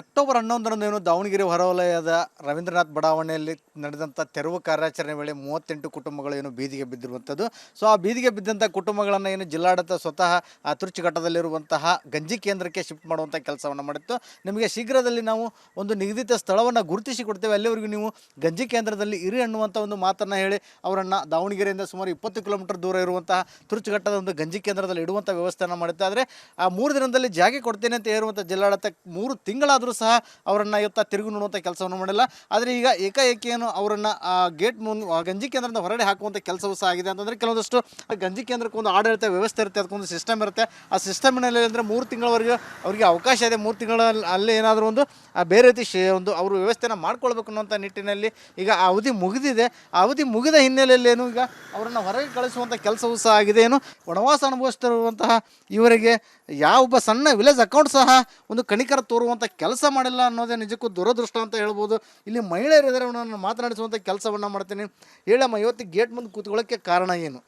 October 11ರಂದು Davanagere ಹೊರವಲಯದ ರವೀಂದ್ರನಾಥ್ ಬಡಾವಣೆಯಲ್ಲಿ ನಡೆದಂಥ ತೆರವು ಕಾರ್ಯಾಚರಣೆ ವೇಳೆ 38 ಕುಟುಂಬಗಳು ಬೀದಿಗೆ ಬಿದ್ದಿರುವಂಥದ್ದು. ಸೊ ಆ ಬೀದಿಗೆ ಬಿದ್ದಂಥ ಕುಟುಂಬಗಳನ್ನು ಜಿಲ್ಲಾಡಳಿತ ಸ್ವತಃ ತುರ್ಚುಘಟ್ಟದಲ್ಲಿರುವಂತಹ ಗಂಜಿ ಕೇಂದ್ರಕ್ಕೆ ಶಿಫ್ಟ್ ಮಾಡುವಂಥ ಕೆಲಸವನ್ನು ಮಾಡಿತ್ತು. ನಿಮಗೆ ಶೀಘ್ರದಲ್ಲಿ ನಾವು ಒಂದು ನಿಗದಿತ ಸ್ಥಳವನ್ನು ಗುರುತಿಸಿ ಕೊಡ್ತೇವೆ, ಅಲ್ಲಿವರೆಗೂ ನೀವು ಗಂಜಿ ಕೇಂದ್ರದಲ್ಲಿ ಇರಿ ಅನ್ನುವಂಥ ಒಂದು ಮಾತನ್ನು ಹೇಳಿ ಅವರನ್ನು ದಾವಣಗೆರೆಯಿಂದ ಸುಮಾರು 20 ಕಿಲೋಮೀಟರ್ ದೂರ ಇರುವಂತಹ ತುರ್ಚುಘಟ್ಟದ ಒಂದು ಗಂಜಿ ಕೇಂದ್ರದಲ್ಲಿ ಇಡುವಂಥ ವ್ಯವಸ್ಥೆಯನ್ನು ಮಾಡುತ್ತೆ. ಆದರೆ ಆ 3 ದಿನದಲ್ಲಿ ಜಾಗ ಕೊಡ್ತೇನೆ ಅಂತ ಹೇಳುವಂಥ ಜಿಲ್ಲಾಡಳಿತ 3 ತಿಂಗಳಾದರೂ ಸಹ ಅವರನ್ನು ಇವತ್ತು ತಿರುಗಿ ನೋಡುವಂಥ ಕೆಲಸವನ್ನು ಮಾಡಿಲ್ಲ. ಆದರೆ ಈಗ ಏಕಾಏಕಿ ಅವರನ್ನು ಗೇಟ್ ಗಂಜಿ ಕೇಂದ್ರದಿಂದ ಹೊರಗಡೆ ಹಾಕುವಂಥ ಕೆಲಸವೂ ಸಹ ಆಗಿದೆ. ಅಂತಂದರೆ ಕೆಲವೊಂದಷ್ಟು ಗಂಜಿ ಕೇಂದ್ರಕ್ಕೆ ಒಂದು ಆಡಳಿತ ವ್ಯವಸ್ಥೆ ಇರುತ್ತೆ, ಅದಕ್ಕೊಂದು ಸಿಸ್ಟಮ್ ಇರುತ್ತೆ. ಆ ಸಿಸ್ಟಮ್ನಲ್ಲಿ ಅಂದರೆ 3 ತಿಂಗಳವರೆಗೆ ಅವರಿಗೆ ಅವಕಾಶ ಇದೆ. 3 ತಿಂಗಳಲ್ಲಿ ಅಲ್ಲಿ ಏನಾದರೂ ಒಂದು ಬೇರೆ ರೀತಿ ಒಂದು ಅವರು ವ್ಯವಸ್ಥೆನ ಮಾಡ್ಕೊಳ್ಬೇಕು ಅನ್ನೋಂಥ ನಿಟ್ಟಿನಲ್ಲಿ ಈಗ ಆ ಅವಧಿ ಮುಗಿದಿದೆ. ಆ ಅವಧಿ ಮುಗಿದ ಹಿನ್ನೆಲೆಯಲ್ಲಿ ಈಗ ಅವರನ್ನು ಹೊರಗೆ ಕಳಿಸುವಂಥ ಕೆಲಸವೂ ಸಹ ಆಗಿದೆ. ವನವಾಸ ಅನುಭವಿಸ್ತಿರುವಂತಹ ಇವರಿಗೆ ಯಾವೊಬ್ಬ ಸಣ್ಣ ವಿಲೇಜ್ ಅಕೌಂಟ್ ಸಹ ಒಂದು ಕಣಿಕರ ತೋರುವಂಥ ಕೆಲಸ ಮಾಡಿಲ್ಲ ಅನ್ನೋದೇ ನಿಜಕ್ಕೂ ದುರದೃಷ್ಟ ಅಂತ ಹೇಳ್ಬೋದು. ಇಲ್ಲಿ ಮಹಿಳೆಯರಿದ್ದಾರೆ, ನಾನು ಮಾತನಾಡಿಸುವಂಥ ಕೆಲಸವನ್ನು ಮಾಡ್ತೀನಿ. ಹೇಳಮ್ಮ, ಇವತ್ತು ಗೇಟ್ ಮುಂದೆ ಕೂತ್ಕೊಳ್ಳೋಕ್ಕೆ ಕಾರಣ ಏನು?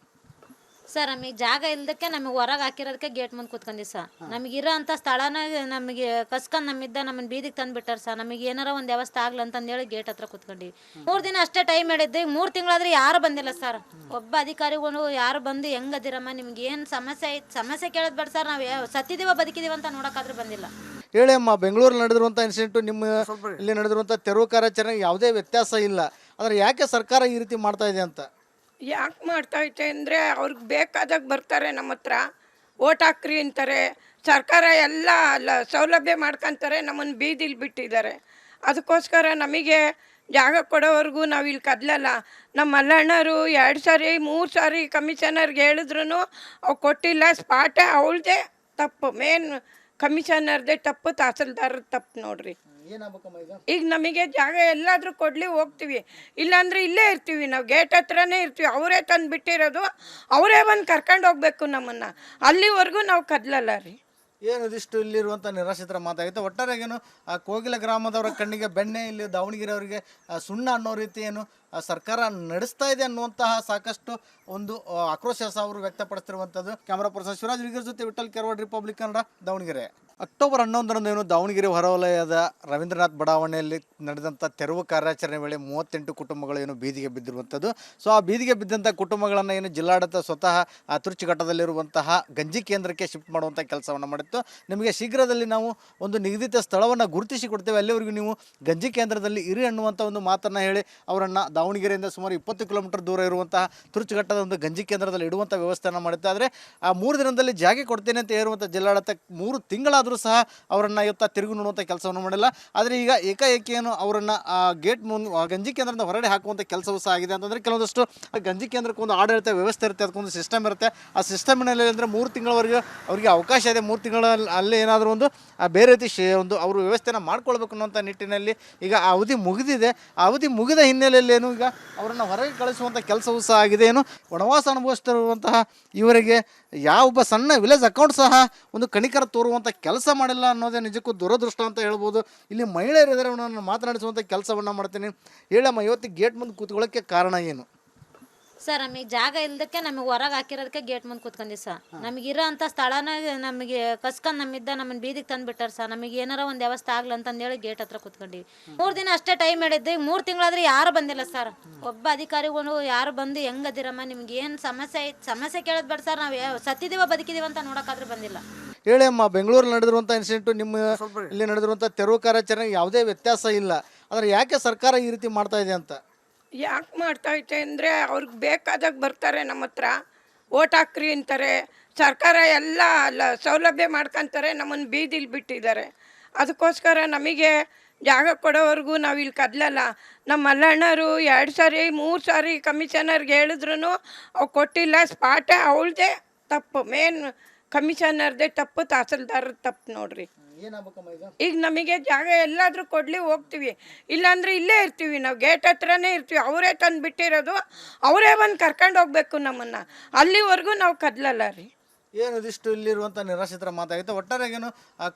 ಸರ್, ನಮಗೆ ಜಾಗ ಇಲ್ದಕ್ಕೆ ನಮಗೆ ಹೊರಗೆ ಹಾಕಿರೋದಕ್ಕೆ ಗೇಟ್ ಮುಂದೆ ಕೂತ್ಕೊಂಡಿ ಸರ್. ನಮಗಿರೋ ಅಂಥ ಸ್ಥಳನ ನಮಗೆ ಕಸ್ಕೊಂಡು ನಮ್ಮನ್ನು ಬೀದಿಗೆ ತಂದು ಬಿಟ್ಟಾರ ಸರ್. ನಮಗೆ ಏನಾರ ಒಂದು ವ್ಯವಸ್ಥೆ ಆಗ್ಲಿ ಅಂತಂದೇಳಿ ಗೇಟ್ ಹತ್ರ ಕೂತ್ಕೊಂಡ್ವಿ. 3 ದಿನ ಅಷ್ಟೇ ಟೈಮ್ ಹೇಳಿದ್ದೆ. 3 ತಿಂಗಳಾದ್ರೆ ಯಾರು ಬಂದಿಲ್ಲ ಸರ್. ಒಬ್ಬ ಅಧಿಕಾರಿಗಳು ಯಾರು ಬಂದು ಹೆಂಗದಿರಮ್ಮ, ನಿಮ್ಗೆ ಏನು ಸಮಸ್ಯೆ ಐತೆ, ಸಮಸ್ಯೆ ಕೇಳೋದು ಬೇಡ ಸರ್. ನಾವು ಸತ್ತಿದೀವ ಬದುಕಿದೀವ ಅಂತ ನೋಡೋಕ್ಕಾದ್ರೂ ಬಂದಿಲ್ಲ. ಹೇಳಿ ಅಮ್ಮ, ಬೆಂಗಳೂರಲ್ಲಿ ನಡೆದಿರುವಂಥ ಇನ್ಸಿಡೆಂಟು ನಿಮ್ಮ ಇಲ್ಲಿ ನಡೆದಿರುವಂಥ ತೆರವು ಕಾರ್ಯಾಚರಣೆಗೆ ಯಾವುದೇ ವ್ಯತ್ಯಾಸ ಇಲ್ಲ. ಆದರೆ ಯಾಕೆ ಸರ್ಕಾರ ಈ ರೀತಿ ಮಾಡ್ತಾ ಇದೆ ಅಂತ? ಯಾಕೆ ಮಾಡ್ತೈತೆ ಅಂದರೆ ಅವ್ರಿಗೆ ಬೇಕಾದಾಗ ಬರ್ತಾರೆ, ನಮ್ಮ ಹತ್ರ ಓಟ್ ಹಾಕ್ರಿ ಅಂತಾರೆ. ಸರ್ಕಾರ ಎಲ್ಲ ಸೌಲಭ್ಯ ಮಾಡ್ಕೊತಾರೆ, ನಮ್ಮನ್ನು ಬೀದಿಲಿ ಬಿಟ್ಟಿದ್ದಾರೆ. ಅದಕ್ಕೋಸ್ಕರ ನಮಗೆ ಜಾಗ ಕೊಡೋವರೆಗೂ ನಾವು ಇಲ್ಲಿ ಕದಲಲ್ಲ. ನಮ್ಮ ಮಲ್ಲಣ್ಣರು 2 ಸಾರಿ 3 ಸಾರಿ ಕಮಿಷನರ್ಗೆ ಹೇಳಿದ್ರು ಅವು ಕೊಟ್ಟಿಲ್ಲ. ಸ್ಪಾಟೇ ಅವಳದೇ ತಪ್ಪು, ಮೇನ್ ಕಮಿಷನರ್ದೇ ತಪ್ಪು, ತಹಸೀಲ್ದಾರದ ತಪ್ಪು ನೋಡ್ರಿ. ಈಗ ನಮಗೆ ಜಾಗ ಎಲ್ಲಾದರೂ ಕೊಡಲಿ, ಹೋಗ್ತೀವಿ. ಇಲ್ಲಾಂದ್ರೆ ಇಲ್ಲೇ ಇರ್ತೀವಿ, ನಾವು ಗೇಟ್ ಹತ್ರನೇ ಇರ್ತೀವಿ. ಅವರೇ ತಂದು ಬಿಟ್ಟಿರೋದು, ಅವರೇ ಬಂದು ಕರ್ಕೊಂಡು ಹೋಗ್ಬೇಕು ನಮ್ಮನ್ನು. ಅಲ್ಲಿವರೆಗೂ ನಾವು ಕದಲಲ್ಲ ರೀ. ಏನು ಇದಿಷ್ಟು ಇಲ್ಲಿರುವಂಥ ನಿರಾಶ್ರಿತರ ಮಾತಾಗಿತ್ತು. ಒಟ್ಟಾರೆಗೇನು ಕೋಗಿಲ ಗ್ರಾಮದವರ ಕಣ್ಣಿಗೆ ಬೆಣ್ಣೆ, ಇಲ್ಲಿ ದಾವಣಗೆರೆ ಅವರಿಗೆ ಸುಣ್ಣ ಅನ್ನೋ ರೀತಿ ಸರ್ಕಾರ ನಡೆಸ್ತಾ ಇದೆ ಅನ್ನುವಂತಹ ಸಾಕಷ್ಟು ಒಂದು ಆಕ್ರೋಶ ಅವರು ವ್ಯಕ್ತಪಡಿಸ್ತಿರುವಂಥದ್ದು. ಕ್ಯಾಮರಾ ಪರ್ಸನ್ ಶಿವರಾಜ್ ವಿಗರ್ ಜೊತೆ ವಿಠಲ್ ಕೆರವಾಡ್, ರಿಪಬ್ಲಿಕ್ ಕನ್ನಡ, ದಾವಣಗೆರೆ. ಅಕ್ಟೋಬರ್ 11ರಂದು ದಾವಣಗೆರೆ ಹೊರವಲಯದ ರವೀಂದ್ರನಾಥ್ ಬಡಾವಣೆಯಲ್ಲಿ ನಡೆದಂಥ ತೆರವು ಕಾರ್ಯಾಚರಣೆ ವೇಳೆ 38 ಕುಟುಂಬಗಳು ಬೀದಿಗೆ ಬಿದ್ದಿರುವಂಥದ್ದು. ಸೊ ಆ ಬೀದಿಗೆ ಬಿದ್ದಂಥ ಕುಟುಂಬಗಳನ್ನು ಜಿಲ್ಲಾಡಳಿತ ಸ್ವತಃ ತುರ್ಚುಘಟ್ಟದಲ್ಲಿರುವಂತಹ ಗಂಜಿ ಕೇಂದ್ರಕ್ಕೆ ಶಿಫ್ಟ್ ಮಾಡುವಂಥ ಕೆಲಸವನ್ನು ಮಾಡಿತ್ತು. ನಿಮಗೆ ಶೀಘ್ರದಲ್ಲಿ ನಾವು ಒಂದು ನಿಗದಿತ ಸ್ಥಳವನ್ನು ಗುರುತಿಸಿ ಕೊಡ್ತೇವೆ, ಅಲ್ಲಿವರೆಗೂ ನೀವು ಗಂಜಿ ಕೇಂದ್ರದಲ್ಲಿ ಇರಿ ಅನ್ನುವಂಥ ಒಂದು ಮಾತನ್ನು ಹೇಳಿ ಅವರನ್ನು ದಾವಣಗೆರೆಯಿಂದ ಸುಮಾರು 20 ಕಿಲೋಮೀಟರ್ ದೂರ ಇರುವಂತಹ ತುರ್ಚುಘಟ್ಟದ ಒಂದು ಗಂಜಿ ಕೇಂದ್ರದಲ್ಲಿ ಇಡುವಂಥ ವ್ಯವಸ್ಥೆಯನ್ನು ಮಾಡುತ್ತೆ. ಆದರೆ ಆ 3 ದಿನದಲ್ಲಿ ಜಾಗ ಕೊಡ್ತೇನೆ ಅಂತ ಹೇಳುವಂಥ ಜಿಲ್ಲಾಡಳಿತ 3 ತಿಂಗಳಾದರೂ ಸಹ ಅವರನ್ನು ಇವತ್ತು ತಿರುಗಿ ನೋಡುವಂಥ ಕೆಲಸವನ್ನು ಮಾಡಿಲ್ಲ. ಆದರೆ ಈಗ ಏಕಾಏಕಿ ಅವರನ್ನು ಗೇಟ್ ಗಂಜಿ ಕೇಂದ್ರದಿಂದ ಹೊರಗಡೆ ಹಾಕುವಂಥ ಕೆಲಸವೂ ಸಹ ಆಗಿದೆ. ಅಂತಂದರೆ ಕೆಲವೊಂದಷ್ಟು ಗಂಜಿ ಕೇಂದ್ರಕ್ಕೆ ಒಂದು ಆಡಳಿತ ವ್ಯವಸ್ಥೆ ಇರುತ್ತೆ, ಅದಕ್ಕೊಂದು ಸಿಸ್ಟಮ್ ಇರುತ್ತೆ. ಆ ಸಿಸ್ಟಮ್ನಲ್ಲಿ ಅಂದರೆ 3 ತಿಂಗಳವರೆಗೆ ಅವರಿಗೆ ಅವಕಾಶ ಇದೆ. 3 ತಿಂಗಳಲ್ಲಿ ಅಲ್ಲಿ ಏನಾದರೂ ಒಂದು ಬೇರೆ ರೀತಿ ಒಂದು ಅವರು ವ್ಯವಸ್ಥೆನ ಮಾಡ್ಕೊಳ್ಬೇಕು ಅನ್ನೋಂಥ ನಿಟ್ಟಿನಲ್ಲಿ ಈಗ ಆ ಅವಧಿ ಮುಗಿದಿದೆ. ಆ ಅವಧಿ ಮುಗಿದ ಹಿನ್ನೆಲೆಯಲ್ಲಿ ಈಗ ಅವರನ್ನು ಹೊರಗೆ ಕಳಿಸುವಂಥ ಕೆಲಸವೂ ಸಹ ಆಗಿದೆ. ವನವಾಸ ಅನುಭವಿಸ್ತಿರುವಂತಹ ಇವರಿಗೆ ಯಾವೊಬ್ಬ ಸಣ್ಣ ವಿಲೇಜ್ ಅಕೌಂಟ್ ಸಹ ಒಂದು ಕಣಿಕರ ತೋರುವಂಥ ಕೆಲಸ ಮಾಡಿಲ್ಲ ಅನ್ನೋದೇ ನಿಜಕ್ಕೂ ದುರದೃಷ್ಟ ಅಂತ ಹೇಳ್ಬೋದು. ಇಲ್ಲಿ ಮಹಿಳೆಯರಿದ್ದಾರೆ, ನಾನು ಮಾತನಾಡಿಸುವಂಥ ಕೆಲಸವನ್ನು ಮಾಡ್ತೀನಿ. ಹೇಳಮ್ಮ, ಇವತ್ತು ಗೇಟ್ ಮುಂದೆ ಕೂತ್ಕೊಳ್ಳೋಕ್ಕೆ ಕಾರಣ ಏನು? ಸರ್, ನಮಗೆ ಜಾಗ ಇಲ್ದಕ್ಕೆ ನಮಗೆ ಹೊರಗೆ ಹಾಕಿರೋದಕ್ಕೆ ಗೇಟ್ ಮುಂದೆ ಕೂತ್ಕೊಂಡಿ ಸರ್. ನಮಗಿರೋ ಅಂಥ ಸ್ಥಳನ ನಮಗೆ ಕಸ್ಕೊಂಡು ನಮ್ಮನ್ನು ಬೀದಿಗೆ ತಂದು ಬಿಟ್ಟಾರ ಸರ್. ನಮಗೆ ಏನಾರ ಒಂದು ವ್ಯವಸ್ಥೆ ಆಗ್ಲಿ ಅಂತಂದೇಳಿ ಗೇಟ್ ಹತ್ರ ಕೂತ್ಕೊಂಡ್ವಿ. 3 ದಿನ ಅಷ್ಟೇ ಟೈಮ್ ಹೇಳಿದ್ದೆ. 3 ತಿಂಗಳಾದ್ರೆ ಯಾರು ಬಂದಿಲ್ಲ ಸರ್. ಒಬ್ಬ ಅಧಿಕಾರಿಗಳು ಯಾರು ಬಂದು ಹೆಂಗದಿರಮ್ಮ, ನಿಮ್ಗೆ ಏನು ಸಮಸ್ಯೆ ಐತೆ, ಸಮಸ್ಯೆ ಕೇಳೋದು ಬೇಡ ಸರ್. ನಾವು ಸತ್ತಿದೀವ ಬದುಕಿದೀವ ಅಂತ ನೋಡೋಕ್ಕಾದ್ರೂ ಬಂದಿಲ್ಲ. ಹೇಳಿ ಅಮ್ಮ, ಬೆಂಗಳೂರಲ್ಲಿ ನಡೆದಿರುವಂಥ ಇನ್ಸಿಡೆಂಟು ನಿಮ್ಮ ಇಲ್ಲಿ ನಡೆದಿರುವಂಥ ತೆರವು ಕಾರ್ಯಾಚರಣೆಗೆ ಯಾವುದೇ ವ್ಯತ್ಯಾಸ ಇಲ್ಲ. ಆದರೆ ಯಾಕೆ ಸರ್ಕಾರ ಈ ರೀತಿ ಮಾಡ್ತಾ ಇದೆ ಅಂತ? ಯಾಕೆ ಮಾಡ್ತೈತೆ ಅಂದರೆ ಅವ್ರಿಗೆ ಬೇಕಾದಾಗ ಬರ್ತಾರೆ, ನಮ್ಮ ಹತ್ರ ಓಟ್ ಹಾಕ್ರಿ ಅಂತಾರೆ. ಸರ್ಕಾರ ಎಲ್ಲ ಸೌಲಭ್ಯ ಮಾಡ್ಕೊತಾರೆ, ನಮ್ಮನ್ನು ಬೀದಿಲಿ ಬಿಟ್ಟಿದ್ದಾರೆ. ಅದಕ್ಕೋಸ್ಕರ ನಮಗೆ ಜಾಗ ಕೊಡೋವರೆಗೂ ನಾವು ಇಲ್ಲಿ ಕದಲಲ್ಲ. ನಮ್ಮ ಮಲ್ಲಣ್ಣರು 2 ಸಾರಿ 3 ಸಾರಿ ಕಮಿಷನರ್ಗೆ ಹೇಳಿದ್ರು ಅವು ಕೊಟ್ಟಿಲ್ಲ. ಸ್ಪಾಟೇ ಅವಳದೇ ತಪ್ಪು, ಮೇನ್ ಕಮಿಷನರ್ದೇ ತಪ್ಪು, ತಹಸೀಲ್ದಾರದ ತಪ್ಪು ನೋಡ್ರಿ. ಈಗ ನಮಗೆ ಜಾಗ ಎಲ್ಲಾದರೂ ಕೊಡಲಿ, ಹೋಗ್ತೀವಿ. ಇಲ್ಲಾಂದ್ರೆ ಇಲ್ಲೇ ಇರ್ತೀವಿ, ನಾವು ಗೇಟ್ ಹತ್ರನೇ ಇರ್ತೀವಿ. ಅವರೇ ತಂದು ಬಿಟ್ಟಿರೋದು, ಅವರೇ ಬಂದು ಕರ್ಕೊಂಡು ಹೋಗ್ಬೇಕು ನಮ್ಮನ್ನು. ಅಲ್ಲಿವರೆಗೂ ನಾವು ಕದಲಲ್ಲ ರೀ. ಏನು ಇದಿಷ್ಟು ಇಲ್ಲಿರುವಂಥ ನಿರಾಶ್ರಿತರ ಮಾತಾಗಿತ್ತು. ಒಟ್ಟಾರೆಗೇನು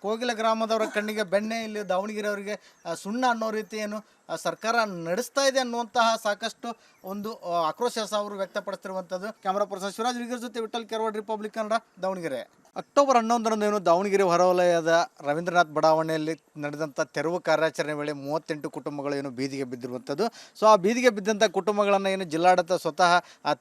ಕೋಗಿಲ ಗ್ರಾಮದವರ ಕಣ್ಣಿಗೆ ಬೆಣ್ಣೆ, ಇಲ್ಲಿ ದಾವಣಗೆರೆ ಅವರಿಗೆ ಸುಣ್ಣ ಅನ್ನೋ ರೀತಿ ಏನು ಸರ್ಕಾರ ನಡೆಸ್ತಾ ಇದೆ ಅನ್ನುವಂತಹ ಸಾಕಷ್ಟು ಒಂದು ಆಕ್ರೋಶ ಅವರು ವ್ಯಕ್ತಪಡಿಸ್ತಿರುವಂಥದ್ದು. ಕ್ಯಾಮರಾ ಪರ್ಸನ್ ಶಿವರಾಜ್ ವಿಗರ್ ಜೊತೆ ವಿಠಲ್ ಕೆರವಾಡ್, ರಿಪಬ್ಲಿಕ್ ಕನ್ನಡ, ದಾವಣಗೆರೆ. ಅಕ್ಟೋಬರ್ 11ರಂದು ಏನು ದಾವಣಗೆರೆ ಹೊರವಲಯದ ರವೀಂದ್ರನಾಥ್ ಬಡಾವಣೆಯಲ್ಲಿ ನಡೆದಂಥ ತೆರವು ಕಾರ್ಯಾಚರಣೆ ವೇಳೆ 38 ಕುಟುಂಬಗಳು ಏನು ಬೀದಿಗೆ ಬಿದ್ದಿರುವಂಥದ್ದು. ಸೊ ಆ ಬೀದಿಗೆ ಬಿದ್ದಂಥ ಕುಟುಂಬಗಳನ್ನು ಏನು ಜಿಲ್ಲಾಡಳಿತ ಸ್ವತಃ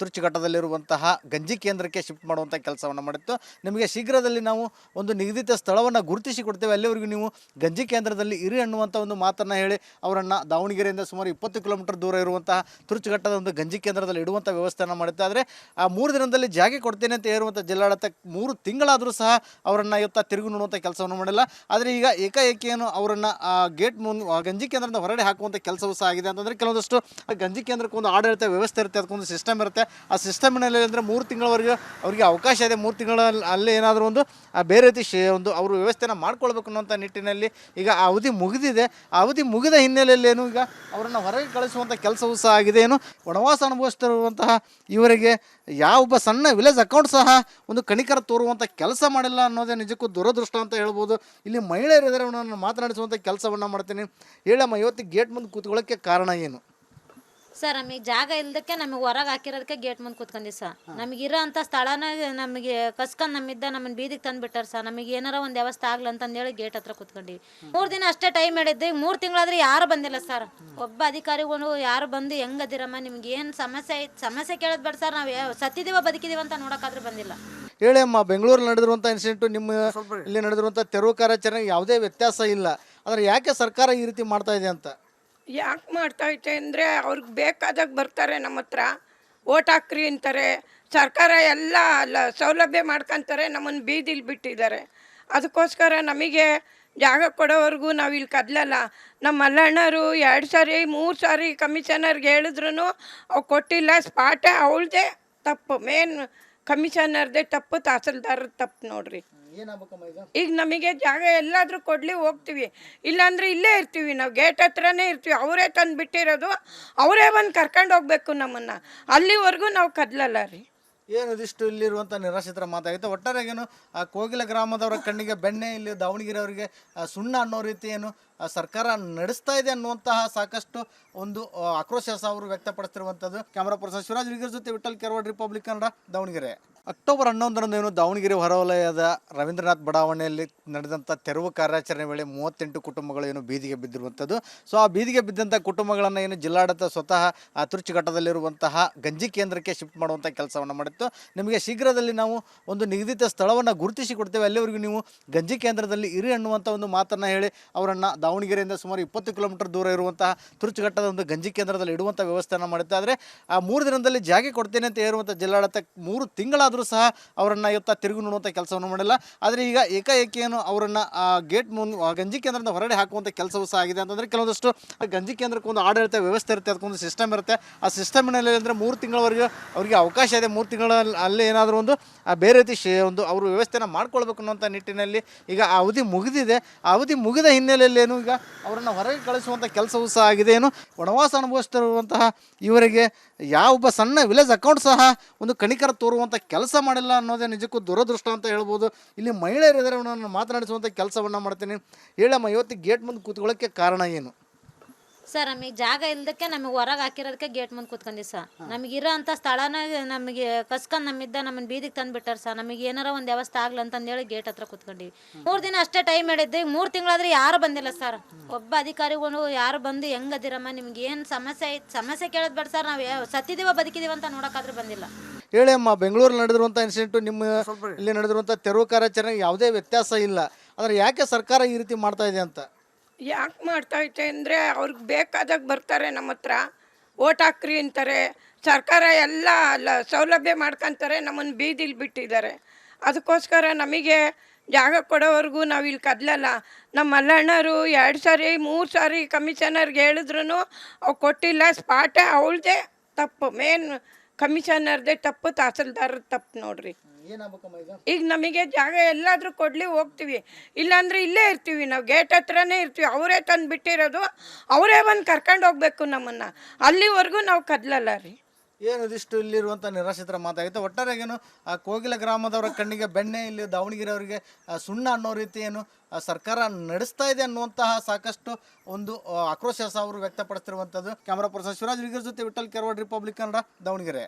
ತುರ್ಚುಘಟ್ಟದಲ್ಲಿರುವಂತಹ ಗಂಜಿ ಕೇಂದ್ರಕ್ಕೆ ಶಿಫ್ಟ್ ಮಾಡುವಂಥ ಕೆಲಸವನ್ನು ಮಾಡಿತ್ತು. ನಿಮಗೆ ಶೀಘ್ರದಲ್ಲಿ ನಾವು ಒಂದು ನಿಗದಿತ ಸ್ಥಳವನ್ನು ಗುರುತಿಸಿ ಕೊಡ್ತೇವೆ, ಅಲ್ಲಿವರೆಗೂ ನೀವು ಗಂಜಿ ಕೇಂದ್ರದಲ್ಲಿ ಇರಿ ಅನ್ನುವಂಥ ಒಂದು ಮಾತನ್ನು ಹೇಳಿ ಅವರನ್ನು ದಾವಣಗೆರೆಯಿಂದ ಸುಮಾರು 20 ಕಿಲೋಮೀಟರ್ ದೂರ ಇರುವಂತಹ ತುರ್ಚುಘಟ್ಟದ ಒಂದು ಗಂಜಿ ಕೇಂದ್ರದಲ್ಲಿ ಇಡುವಂಥ ವ್ಯವಸ್ಥೆಯನ್ನು ಮಾಡುತ್ತೆ. ಆದರೆ ಆ 3 ದಿನದಲ್ಲಿ ಜಾಗ ಕೊಡ್ತೇನೆ ಅಂತ ಹೇಳುವಂಥ ಜಿಲ್ಲಾಡಳಿತ 3 ತಿಂಗಳಾದರೂ ಸಹ ಅವರನ್ನು ಇವತ್ತು ತಿರುಗಿ ನೋಡುವಂಥ ಕೆಲಸವನ್ನು ಮಾಡಿಲ್ಲ. ಆದರೆ ಈಗ ಏಕಾಏಕಿ ಏನು ಅವರನ್ನು ಗೇಟ್ ಗಂಜಿ ಕೇಂದ್ರದಿಂದ ಹೊರಗಡೆ ಹಾಕುವಂಥ ಕೆಲಸವೂ ಸಹ ಆಗಿದೆ. ಅಂತಂದರೆ ಕೆಲವೊಂದಷ್ಟು ಗಂಜಿ ಕೇಂದ್ರಕ್ಕೆ ಒಂದು ಆಡಳಿತ ವ್ಯವಸ್ಥೆ ಇರುತ್ತೆ, ಅದಕ್ಕೊಂದು ಸಿಸ್ಟಮ್ ಇರುತ್ತೆ. ಆ ಸಿಸ್ಟಮ್ನಲ್ಲಿ ಅಂದರೆ 3 ತಿಂಗಳವರೆಗೆ ಅವರಿಗೆ ಅವಕಾಶ ಇದೆ. 3 ತಿಂಗಳ ಅಲ್ಲೇ ಏನಾದರೂ ಒಂದು ಬೇರೆ ರೀತಿ ಒಂದು ಅವರು ವ್ಯವಸ್ಥೆನ ಮಾಡ್ಕೊಳ್ಬೇಕು ಅನ್ನೋಂಥ ನಿಟ್ಟಿನಲ್ಲಿ ಈಗ ಆ ಅವಧಿ ಮುಗಿದಿದೆ. ಆ ಅವಧಿ ಮುಗಿದ ಹಿನ್ನೆಲೆಯಲ್ಲಿ ಏನು ಈಗ ಅವರನ್ನು ಹೊರಗೆ ಕಳಿಸುವಂಥ ಕೆಲಸವೂ ಸಹ ಆಗಿದೆ. ಏನು ವನವಾಸ ಅನುಭವಿಸ್ತಿರುವಂತಹ ಇವರಿಗೆ ಯಾವೊಬ್ಬ ಸಣ್ಣ ವಿಲೇಜ್ ಅಕೌಂಟ್ ಸಹ ಒಂದು ಕಣಿಕರ ತೋರುವಂಥ ಕೆಲಸ ಮಾಡಿಲ್ಲ ಅನ್ನೋದೇ ನಿಜಕ್ಕೂ ದುರದೃಷ್ಟ ಅಂತ ಹೇಳ್ಬೋದು. ಇಲ್ಲಿ ಮಹಿಳೆಯರಿದ್ದಾರೆ, ಅವನನ್ನು ಮಾತನಾಡಿಸುವಂಥ ಕೆಲಸವನ್ನು ಮಾಡ್ತೀನಿ. ಹೇಳಮ್ಮ, ಇವತ್ತು ಗೇಟ್ ಮುಂದೆ ಕೂತ್ಕೊಳ್ಳೋಕ್ಕೆ ಕಾರಣ ಏನು? ಸರ್, ನಮಗೆ ಜಾಗ ಇಲ್ದಕ್ಕೆ ನಮಗೆ ಹೊರಗೆ ಹಾಕಿರೋದಕ್ಕೆ ಗೇಟ್ ಮುಂದೆ ಕೂತ್ಕೊಂಡಿ ಸರ್. ನಮಗೆ ಇರೋ ಅಂಥ ಸ್ಥಳನ ನಮಗೆ ಕಸ್ಕೊಂಡು ನಮ್ಮನ್ನು ಬೀದಿಗೆ ತಂದುಬಿಟ್ಟಾರೆ ಸರ್. ನಮಗೆ ಏನಾರ ಒಂದು ವ್ಯವಸ್ಥೆ ಆಗ್ಲಿ ಅಂತಂದೇಳಿ ಗೇಟ್ ಹತ್ರ ಕೂತ್ಕೊಂಡಿವಿ. 3 ದಿನ ಅಷ್ಟೇ ಟೈಮ್ ಹೇಳಿದ್ದೆ. 3 ತಿಂಗಳಾದ್ರೆ ಯಾರು ಬಂದಿಲ್ಲ ಸರ್. ಒಬ್ಬ ಅಧಿಕಾರಿಗಳು ಯಾರು ಬಂದು ಹೆಂಗದಿರಮ್ಮ, ನಿಮ್ಗೆ ಏನು ಸಮಸ್ಯೆ ಐತೆ ಸಮಸ್ಯೆ ಕೇಳೋದು ಬೇಡ ಸರ್, ನಾವು ಸತ್ತಿದ್ದೀವ ಬದುಕಿದೀವ ಅಂತ ನೋಡೋಕ್ಕಾದ್ರೂ ಬಂದಿಲ್ಲ. ಹೇಳಿ ಅಮ್ಮ, ಬೆಂಗಳೂರಲ್ಲಿ ನಡೆದಿರುವಂಥ ಇನ್ಸಿಡೆಂಟು ನಿಮ್ಮ ಇಲ್ಲಿ ನಡೆದಿರುವಂಥ ತೆರವು ಕಾರ್ಯಾಚರಣೆಗೆ ಯಾವುದೇ ವ್ಯತ್ಯಾಸ ಇಲ್ಲ. ಆದರೆ ಯಾಕೆ ಸರ್ಕಾರ ಈ ರೀತಿ ಮಾಡ್ತಾ ಇದೆ ಅಂತ? ಯಾಕೆ ಮಾಡ್ತೈತೆ ಅಂದರೆ ಅವ್ರಿಗೆ ಬೇಕಾದಾಗ ಬರ್ತಾರೆ ನಮ್ಮ ಹತ್ರ, ಓಟ್ ಹಾಕ್ರಿ ಅಂತಾರೆ. ಸರ್ಕಾರ ಎಲ್ಲ ಸೌಲಭ್ಯ ಮಾಡ್ಕೊತಾರೆ, ನಮ್ಮನ್ನು ಬೀದಿಲಿ ಬಿಟ್ಟಿದ್ದಾರೆ. ಅದಕ್ಕೋಸ್ಕರ ನಮಗೆ ಜಾಗ ಕೊಡೋವರೆಗೂ ನಾವು ಇಲ್ಲಿ ಕದಲಲ್ಲ. ನಮ್ಮ ಮಲ್ಲಣ್ಣರು 2 ಸಾರಿ 3 ಸಾರಿ ಕಮಿಷನರ್ಗೆ ಹೇಳಿದ್ರು ಅವು ಕೊಟ್ಟಿಲ್ಲ. ಸ್ಪಾಟೇ ಅವಳದೇ ತಪ್ಪು, ಮೇನ್ ಕಮಿಷನರ್ದೇ ತಪ್ಪು, ತಹಸೀಲ್ದಾರರ ತಪ್ಪು ನೋಡ್ರಿ. ಈಗ ನಮಗೆ ಜಾಗ ಎಲ್ಲಾದರೂ ಕೊಡಲಿ, ಹೋಗ್ತೀವಿ. ಇಲ್ಲಾಂದ್ರೆ ಇಲ್ಲೇ ಇರ್ತೀವಿ, ನಾವು ಗೇಟ್ ಹತ್ರನೇ ಇರ್ತೀವಿ. ಅವರೇ ತಂದು ಬಿಟ್ಟಿರೋದು, ಅವರೇ ಬಂದು ಕರ್ಕೊಂಡು ಹೋಗ್ಬೇಕು ನಮ್ಮನ್ನು. ಅಲ್ಲಿವರೆಗೂ ನಾವು ಕದಲಲ್ಲ ರೀ. ಏನು ಇದಿಷ್ಟು ಇಲ್ಲಿರುವಂಥ ನಿರಾಶ್ರಿತರ ಮಾತಾಗಿತ್ತು. ಒಟ್ಟಾರೆಗೇನು ಕೋಗಿಲ ಗ್ರಾಮದವರ ಕಣ್ಣಿಗೆ ಬೆಣ್ಣೆ, ಇಲ್ಲಿ ದಾವಣಗೆರೆ ಅವರಿಗೆ ಸುಣ್ಣ ಅನ್ನೋ ರೀತಿ ಏನು ಸರ್ಕಾರ ನಡೆಸ್ತಾ ಇದೆ ಅನ್ನುವಂತಹ ಸಾಕಷ್ಟು ಒಂದು ಆಕ್ರೋಶ ಅವರು ವ್ಯಕ್ತಪಡಿಸ್ತಿರುವಂಥದ್ದು. ಕ್ಯಾಮರಾ ಪರ್ಸನ್ ಶಿವರಾಜ್ ವಿಗರ್ ಜೊತೆ ವಿಠಲ್ ಕೆರವಾಡ್, ರಿಪಬ್ಲಿಕ್ ಕನ್ನಡ, ದಾವಣಗೆರೆ. ಅಕ್ಟೋಬರ್ 11ರಂದು ಏನು ದಾವಣಗೆರೆ ಹೊರವಲಯದ ರವೀಂದ್ರನಾಥ್ ಬಡಾವಣೆಯಲ್ಲಿ ನಡೆದಂಥ ತೆರವು ಕಾರ್ಯಾಚರಣೆ ವೇಳೆ 38 ಕುಟುಂಬಗಳು ಏನು ಬೀದಿಗೆ ಬಿದ್ದಿರುವಂಥದ್ದು. ಸೊ ಆ ಬೀದಿಗೆ ಬಿದ್ದಂಥ ಕುಟುಂಬಗಳನ್ನು ಏನು ಜಿಲ್ಲಾಡಳಿತ ಸ್ವತಃ ತುರ್ಚುಘಟ್ಟದಲ್ಲಿರುವಂತಹ ಗಂಜಿ ಕೇಂದ್ರಕ್ಕೆ ಶಿಫ್ಟ್ ಮಾಡುವಂಥ ಕೆಲಸವನ್ನು ಮಾಡಿತ್ತು. ನಿಮಗೆ ಶೀಘ್ರದಲ್ಲಿ ನಾವು ಒಂದು ನಿಗದಿತ ಸ್ಥಳವನ್ನು ಗುರುತಿಸಿ ಕೊಡ್ತೇವೆ, ಅಲ್ಲಿವರೆಗೂ ನೀವು ಗಂಜಿ ಕೇಂದ್ರದಲ್ಲಿ ಇರಿ ಅನ್ನುವಂಥ ಒಂದು ಮಾತನ್ನು ಹೇಳಿ ಅವರನ್ನು ದಾವಣಗೆರೆಯಿಂದ ಸುಮಾರು 20 ಕಿಲೋಮೀಟರ್ ದೂರ ಇರುವಂತಹ ತುರ್ಚುಘಟ್ಟದ ಒಂದು ಗಂಜಿ ಕೇಂದ್ರದಲ್ಲಿ ಇಡುವಂಥ ವ್ಯವಸ್ಥೆಯನ್ನು ಮಾಡುತ್ತೆ. ಆದರೆ ಆ 3 ದಿನದಲ್ಲಿ ಜಾಗ ಕೊಡ್ತೇನೆ ಅಂತ ಹೇಳುವಂಥ ಜಿಲ್ಲಾಡಳಿತ 3 ತಿಂಗಳಾದರೂ ಸಹ ಅವರನ್ನು ಇವತ್ತು ತಿರುಗಿ ನೋಡುವಂಥ ಕೆಲಸವನ್ನು ಮಾಡಿಲ್ಲ. ಆದರೆ ಈಗ ಏಕಾಏಕಿ ಏನು ಅವರನ್ನು ಗೇಟ್ ಗಂಜಿ ಕೇಂದ್ರದಿಂದ ಹೊರಗಡೆ ಹಾಕುವಂಥ ಕೆಲಸವೂ ಸಹ ಆಗಿದೆ. ಅಂತಂದರೆ ಕೆಲವೊಂದಷ್ಟು ಗಂಜಿ ಕೇಂದ್ರಕ್ಕೆ ಒಂದು ಆಡಳಿತ ವ್ಯವಸ್ಥೆ ಇರುತ್ತೆ, ಅದಕ್ಕೊಂದು ಸಿಸ್ಟಮ್ ಇರುತ್ತೆ. ಆ ಸಿಸ್ಟಮ್ನಲ್ಲಿ ಅಂದರೆ 3 ತಿಂಗಳವರೆಗೆ ಅವರಿಗೆ ಅವಕಾಶ ಇದೆ. 3 ತಿಂಗಳ ಅಲ್ಲೇ ಏನಾದರೂ ಒಂದು ಬೇರೆ ರೀತಿ ಒಂದು ಅವರು ವ್ಯವಸ್ಥೆನ ಮಾಡ್ಕೊಳ್ಬೇಕು ಅನ್ನೋಂಥ ನಿಟ್ಟಿನಲ್ಲಿ ಈಗ ಆ ಅವಧಿ ಮುಗಿದಿದೆ. ಆ ಅವಧಿ ಮುಗಿದ ಹಿನ್ನೆಲೆಯಲ್ಲಿ ಏನು ಈಗ ಅವರನ್ನು ಹೊರಗೆ ಕಳಿಸುವಂಥ ಕೆಲಸವೂ ಸಹ ಆಗಿದೆ. ಏನು ವನವಾಸ ಅನುಭವಿಸ್ತಿರುವಂತಹ ಇವರಿಗೆ ಯಾವೊಬ್ಬ ಸಣ್ಣ ವಿಲೇಜ್ ಅಕೌಂಟ್ ಸಹ ಒಂದು ಕಣಿಕರ ತೋರುವಂಥ ಕೆಲಸ ಮಾಡಿಲ್ಲ ಅನ್ನೋದೇ ನಿಜಕ್ಕೂ ದುರದೃಷ್ಟ ಅಂತ ಹೇಳ್ಬೋದು. ಇಲ್ಲಿ ಮಹಿಳೆಯರಿದ್ದಾರೆ, ಅವನನ್ನು ಮಾತನಾಡಿಸುವಂಥ ಕೆಲಸವನ್ನು ಮಾಡ್ತೀನಿ. ಹೇಳಮ್ಮ, ಇವತ್ತು ಗೇಟ್ ಮುಂದೆ ಕೂತ್ಕೊಳ್ಳೋಕ್ಕೆ ಕಾರಣ ಏನು? ಸರ್, ನಮಗೆ ಜಾಗ ಇಲ್ದಕ್ಕೆ ನಮಗೆ ಹೊರಗೆ ಹಾಕಿರೋದಕ್ಕೆ ಗೇಟ್ ಮುಂದೆ ಕೂತ್ಕೊಂಡಿ ಸರ್. ನಮಗೆ ಇರೋ ಅಂಥ ಸ್ಥಳನ ನಮಗೆ ಕಸ್ಕೊಂಡು ನಮ್ಮನ್ನು ಬೀದಿಗೆ ತಂದುಬಿಟ್ಟಾರೆ ಸರ್. ನಮಗೆ ಏನಾರ ಒಂದು ವ್ಯವಸ್ಥೆ ಆಗ್ಲಿ ಅಂತಂದೇಳಿ ಗೇಟ್ ಹತ್ರ ಕೂತ್ಕೊಂಡಿವಿ. 3 ದಿನ ಅಷ್ಟೇ ಟೈಮ್ ಹೇಳಿದ್ದೆ. 3 ತಿಂಗಳಾದ್ರೆ ಯಾರು ಬಂದಿಲ್ಲ ಸರ್. ಒಬ್ಬ ಅಧಿಕಾರಿಗಳು ಯಾರು ಬಂದು ಹೆಂಗದಿರಮ್ಮ, ನಿಮ್ಗೆ ಏನು ಸಮಸ್ಯೆ ಐತೆ ಸಮಸ್ಯೆ ಕೇಳೋದು ಬೇಡ ಸರ್, ನಾವು ಸತ್ತಿದ್ದೀವ ಬದುಕಿದೀವ ಅಂತ ನೋಡೋಕ್ಕಾದ್ರೂ ಬಂದಿಲ್ಲ. ಹೇಳಿ ಅಮ್ಮ, ಬೆಂಗಳೂರಲ್ಲಿ ನಡೆದಿರುವಂಥ ಇನ್ಸಿಡೆಂಟು ನಿಮ್ಮ ಇಲ್ಲಿ ನಡೆದಿರುವಂಥ ತೆರವು ಕಾರ್ಯಾಚರಣೆಗೆ ಯಾವುದೇ ವ್ಯತ್ಯಾಸ ಇಲ್ಲ. ಆದರೆ ಯಾಕೆ ಸರ್ಕಾರ ಈ ರೀತಿ ಮಾಡ್ತಾ ಇದೆ ಅಂತ? ಯಾಕೆ ಮಾಡ್ತೈತೆ ಅಂದರೆ ಅವ್ರಿಗೆ ಬೇಕಾದಾಗ ಬರ್ತಾರೆ ನಮ್ಮ ಹತ್ರ, ಓಟ್ ಹಾಕ್ರಿ ಅಂತಾರೆ. ಸರ್ಕಾರ ಎಲ್ಲ ಸೌಲಭ್ಯ ಮಾಡ್ಕೊತಾರೆ, ನಮ್ಮನ್ನು ಬೀದಿಲಿ ಬಿಟ್ಟಿದ್ದಾರೆ. ಅದಕ್ಕೋಸ್ಕರ ನಮಗೆ ಜಾಗ ಕೊಡೋವರೆಗೂ ನಾವು ಇಲ್ಲಿ ಕದಲಲ್ಲ. ನಮ್ಮ ಮಲ್ಲಣ್ಣರು 2 ಸಾರಿ 3 ಸಾರಿ ಕಮಿಷನರ್ಗೆ ಹೇಳಿದ್ರು ಅವು ಕೊಟ್ಟಿಲ್ಲ. ಸ್ಪಾಟೇ ಅವಳದೇ ತಪ್ಪು, ಮೇನ್ ಕಮಿಷನರ್ದೇ ತಪ್ಪು, ತಹಸೀಲ್ದಾರರ ತಪ್ಪು ನೋಡ್ರಿ. ಈಗ ನಮಗೆ ಜಾಗ ಎಲ್ಲಾದರೂ ಕೊಡಲಿ, ಹೋಗ್ತೀವಿ. ಇಲ್ಲಾಂದ್ರೆ ಇಲ್ಲೇ ಇರ್ತೀವಿ, ನಾವು ಗೇಟ್ ಹತ್ರನೇ ಇರ್ತೀವಿ. ಅವರೇ ತಂದು ಬಿಟ್ಟಿರೋದು, ಅವರೇ ಬಂದು ಕರ್ಕೊಂಡು ಹೋಗ್ಬೇಕು ನಮ್ಮನ್ನು. ಅಲ್ಲಿವರೆಗೂ ನಾವು ಕದಲಲ್ಲ ರೀ. ಏನು ಇದಿಷ್ಟು ಇಲ್ಲಿರುವಂಥ ನಿರಾಶ್ರಿತರ ಮಾತಾಗಿತ್ತು. ಒಟ್ಟಾರೆಗೇನು ಆ ಕೋಗಿಲ ಗ್ರಾಮದವರ ಕಣ್ಣಿಗೆ ಬೆಣ್ಣೆ, ಇಲ್ಲಿ ದಾವಣಗೆರೆ ಅವರಿಗೆ ಸುಣ್ಣ ಅನ್ನೋ ರೀತಿ ಏನು ಸರ್ಕಾರ ನಡೆಸ್ತಾ ಇದೆ ಅನ್ನುವಂತಹ ಸಾಕಷ್ಟು ಒಂದು ಆಕ್ರೋಶ ಅವರು ವ್ಯಕ್ತಪಡಿಸ್ತಿರುವಂಥದ್ದು. ಕ್ಯಾಮರಾ ಪರ್ಸನ್ ಶಿವರಾಜ್ ವಿಗರ್ ಜೊತೆ ವಿಠಲ್ ಕೆರವಾಡ್, ರಿಪಬ್ಲಿಕ್ ಕನ್ನಡ, ದಾವಣಗೆರೆ.